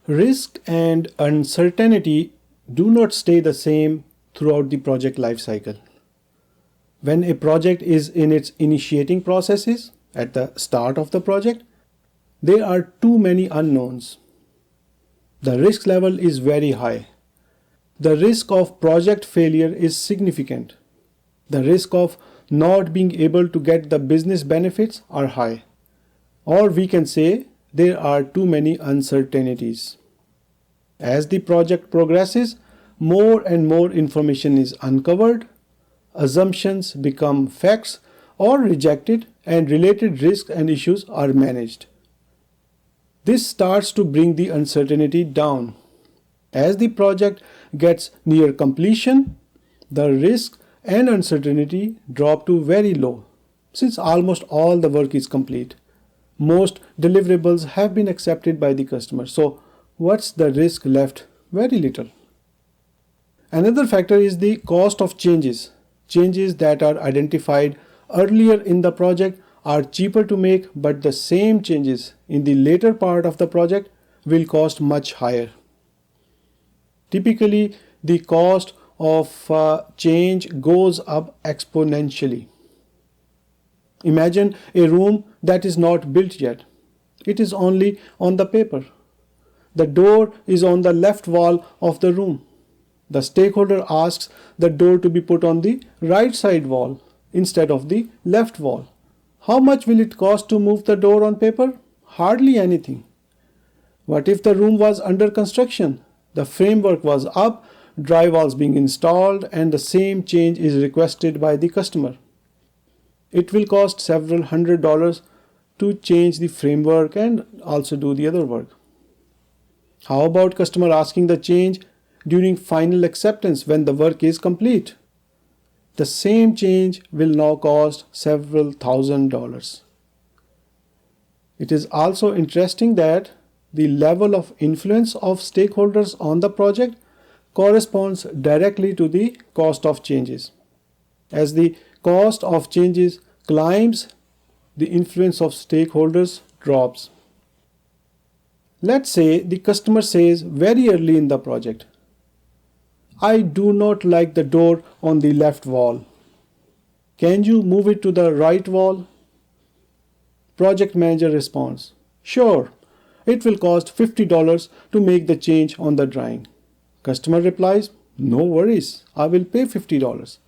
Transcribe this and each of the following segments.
Risk and uncertainty do not stay the same throughout the project lifecycle. When a project is in its initiating processes at the start of the project, there are too many unknowns. The risk level is very high. The risk of project failure is significant. The risk of not being able to get the business benefits are high. Or we can say there are too many uncertainties. As the project progresses, more and more information is uncovered, assumptions become facts or rejected, and related risks and issues are managed. This starts to bring the uncertainty down. As the project gets near completion, the risk and uncertainty drop to very low, since almost all the work is complete. Most deliverables have been accepted by the customer, so what's the risk left? Very little. Another factor is the cost of changes. Changes that are identified earlier in the project are cheaper to make, but the same changes in the later part of the project will cost much higher. Typically, the cost of change goes up exponentially. Imagine a room that is not built yet. It is only on the paper. The door is on the left wall of the room. The stakeholder asks the door to be put on the right side wall instead of the left wall. How much will it cost to move the door on paper? Hardly anything. What if the room was under construction? The framework was up, drywalls being installed, and the same change is requested by the customer. It will cost several $100s to change the framework and also do the other work. How about customer asking the change during final acceptance when the work is complete? The same change will now cost several $1,000s. It is also interesting that the level of influence of stakeholders on the project corresponds directly to the cost of changes. As the cost of changes climbs, the influence of stakeholders drops. Let's say the customer says very early in the project, "I do not like the door on the left wall. Can you move it to the right wall?" Project manager responds, "Sure, it will cost $50 to make the change on the drawing." Customer replies, "No worries, I will pay $50.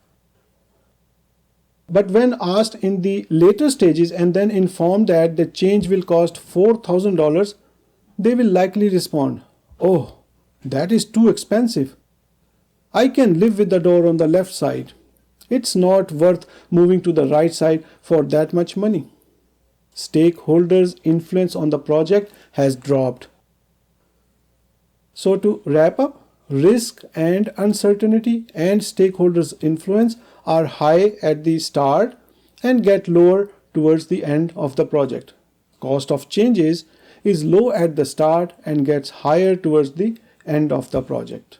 But when asked in the later stages and then informed that the change will cost $4,000, they will likely respond, "Oh, that is too expensive. I can live with the door on the left side. It's not worth moving to the right side for that much money." Stakeholders' influence on the project has dropped. So to wrap up, risk and uncertainty and stakeholders' influence are high at the start and get lower towards the end of the project. Cost of changes is low at the start and gets higher towards the end of the project.